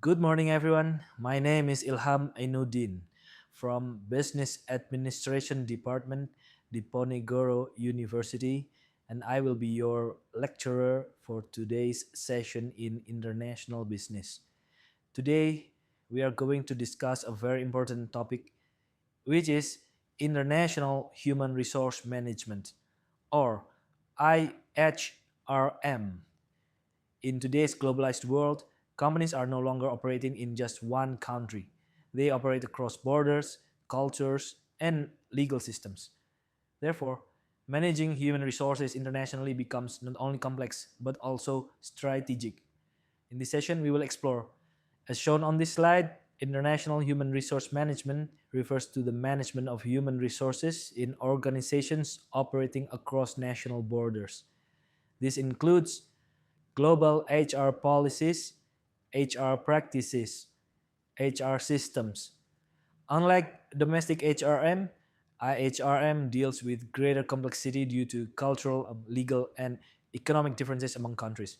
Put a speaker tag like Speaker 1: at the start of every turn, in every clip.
Speaker 1: Good morning, everyone. My name is Ilham Ainuddin from Business Administration Department, Diponegoro University, and I will be your lecturer for today's session in international business. Today, we are going to discuss a very important topic, which is international human resource management, or IHRM. In today's globalized world, companies are no longer operating in just one country. They operate across borders, cultures, and legal systems. Therefore, managing human resources internationally becomes not only complex but also strategic. In this session, we will explore, as shown on this slide, international human resource management refers to the management of human resources in organizations operating across national borders. This includes global HR policies, HR practices, HR systems. Unlike domestic HRM, IHRM deals with greater complexity due to cultural, legal, and economic differences among countries.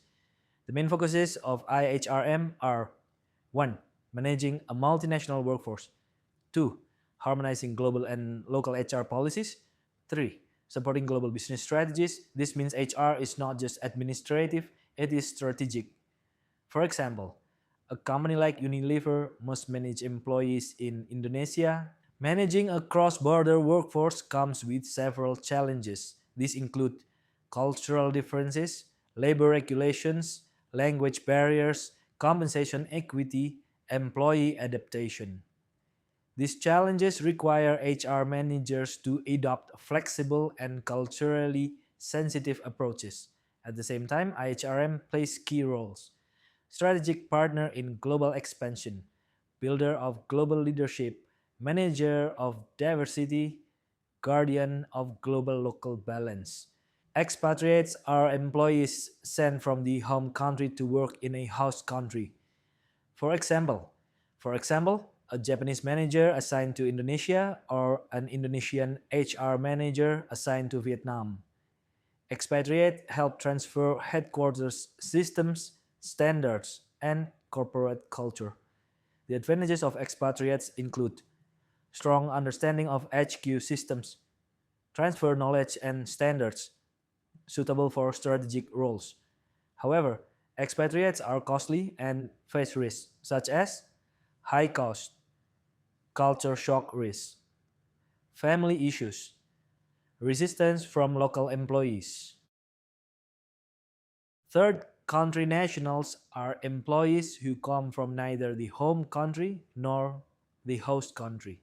Speaker 1: The main focuses of IHRM are 1. Managing a multinational workforce. 2. Harmonizing global and local HR policies. 3. Supporting global business strategies. This means HR is not just administrative, it is strategic. For example, a company like Unilever must manage employees in Indonesia. Managing a cross border workforce comes with several challenges. These include cultural differences, labor regulations, language barriers, compensation equity, employee adaptation. These challenges require HR managers to adopt flexible and culturally sensitive approaches. At the same time, IHRM plays key roles: strategic partner in global expansion, builder of global leadership, manager of diversity, guardian of global local balance. Expatriates are employees sent from the home country to work in a host country. For example, a Japanese manager assigned to Indonesia or an Indonesian HR manager assigned to Vietnam. Expatriate help transfer headquarters systems, standards, and corporate culture. The advantages of expatriates include strong understanding of HQ systems, transfer knowledge and standards suitable for strategic roles. However, expatriates are costly and face risks such as high cost, culture shock risk, family issues, resistance from local employees. Third country nationals are employees who come from neither the home country nor the host country.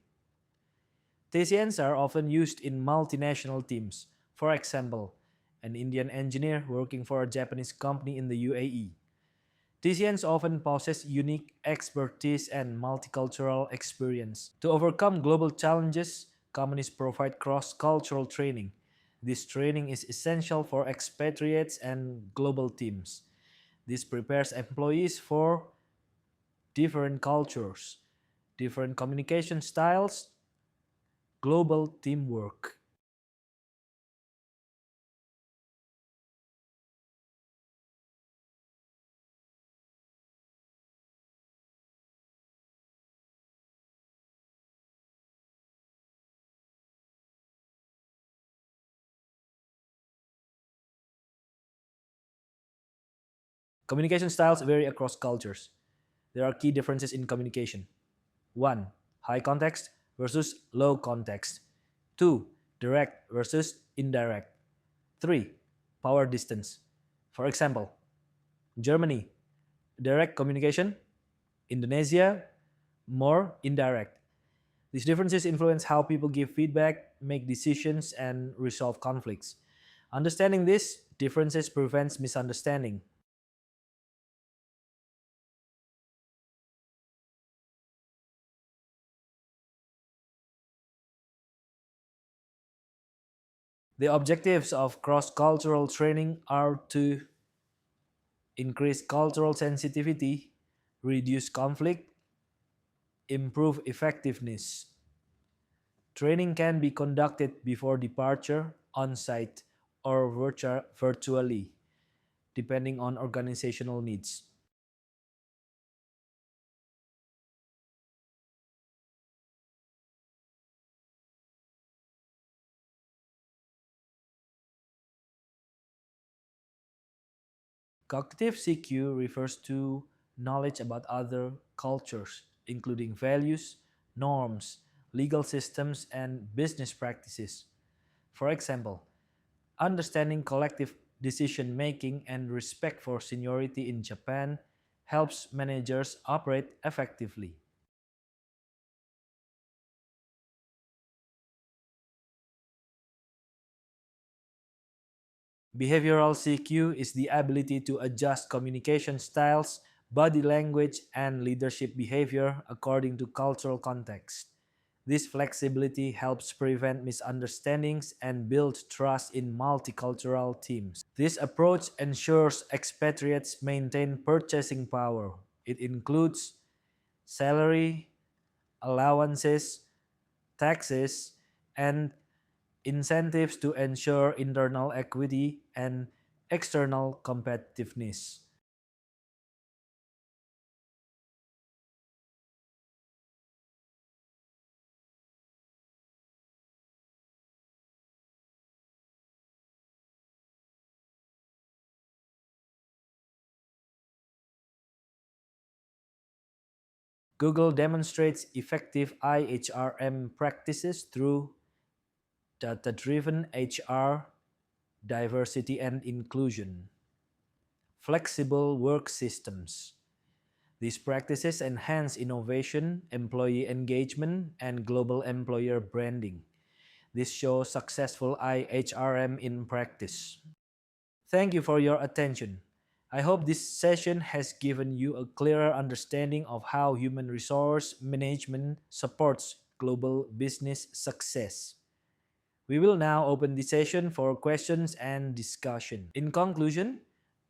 Speaker 1: TCNs are often used in multinational teams. For example, an Indian engineer working for a Japanese company in the UAE. TCNs often possess unique expertise and multicultural experience. To overcome global challenges, companies provide cross-cultural training. This training is essential for expatriates and global teams. This prepares employees for different cultures, different communication styles, global teamwork. Communication styles vary across cultures. There are key differences in communication. 1. High context versus low context. 2. Direct versus indirect. 3. Power distance. For example, Germany, direct communication. Indonesia, more indirect. These differences influence how people give feedback, make decisions, and resolve conflicts. Understanding these differences prevents misunderstanding. The objectives of cross cultural training are to increase cultural sensitivity, reduce conflict, improve effectiveness. Training can be conducted before departure, on site, or virtually, depending on organizational needs. Cognitive CQ refers to knowledge about other cultures, including values, norms, legal systems, and business practices. For example, understanding collective decision making and respect for seniority in Japan helps managers operate effectively. Behavioral CQ is the ability to adjust communication styles, body language, and leadership behavior according to cultural context. This flexibility helps prevent misunderstandings and build trust in multicultural teams. This approach ensures expatriates maintain purchasing power. It includes salary, allowances, taxes, and incentives to ensure internal equity and external competitiveness. Google demonstrates effective IHRM practices through data driven HR, diversity and inclusion, flexible work systems. These practices enhance innovation, employee engagement, and global employer branding. This shows successful IHRM in practice. Thank you for your attention. I hope this session has given you a clearer understanding of how human resource management supports global business success. We will now open the session for questions and discussion. In conclusion,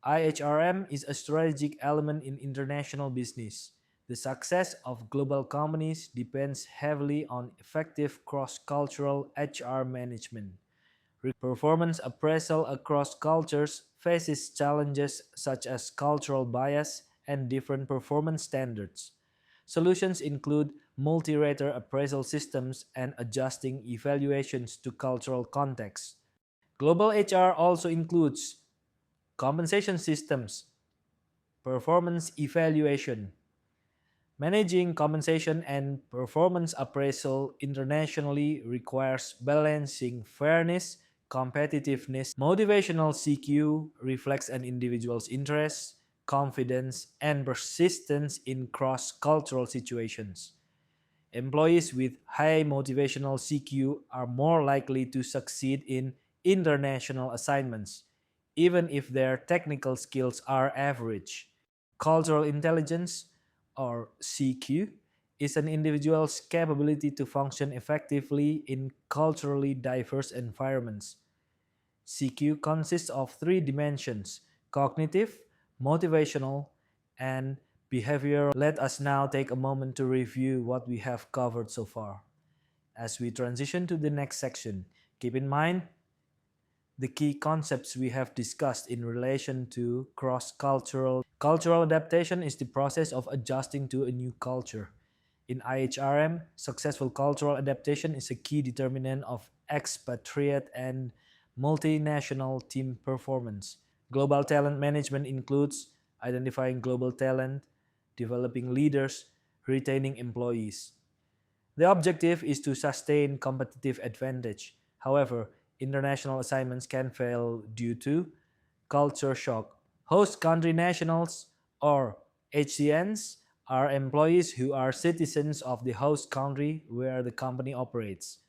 Speaker 1: IHRM is a strategic element in international business. The success of global companies depends heavily on effective cross cultural HR management. Performance appraisal across cultures faces challenges such as cultural bias and different performance standards. Solutions include multi-rater appraisal systems and adjusting evaluations to cultural context. Global HR also includes compensation systems, performance evaluation, managing compensation and performance appraisal internationally requires balancing fairness, competitiveness. Motivational CQ reflects an individual's interests, confidence, and persistence in cross cultural situations. Employees with high motivational CQ are more likely to succeed in international assignments, even if their technical skills are average. Cultural intelligence, or CQ, is an individual's capability to function effectively in culturally diverse environments. CQ consists of three dimensions: cognitive, motivational, and behavioral. Let us now take a moment to review what we have covered so far. As we transition to the next section, keep in mind the key concepts we have discussed in relation to cross-cultural. Cultural adaptation is the process of adjusting to a new culture. In IHRM, successful cultural adaptation is a key determinant of expatriate and multinational team performance. Global talent management includes identifying global talent, developing leaders, retaining employees. The objective is to sustain competitive advantage. However, international assignments can fail due to culture shock. Host country nationals, or HCNs, are employees who are citizens of the host country where the company operates.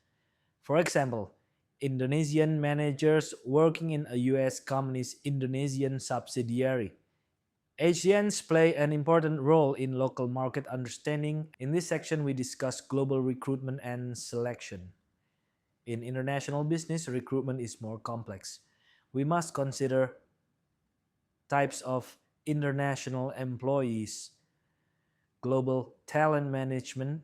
Speaker 1: For example, Indonesian managers working in a US company's Indonesian subsidiary. Asians play an important role in local market understanding. In this section, we discuss global recruitment and selection. In international business, recruitment is more complex. We must consider types of international employees, global talent management,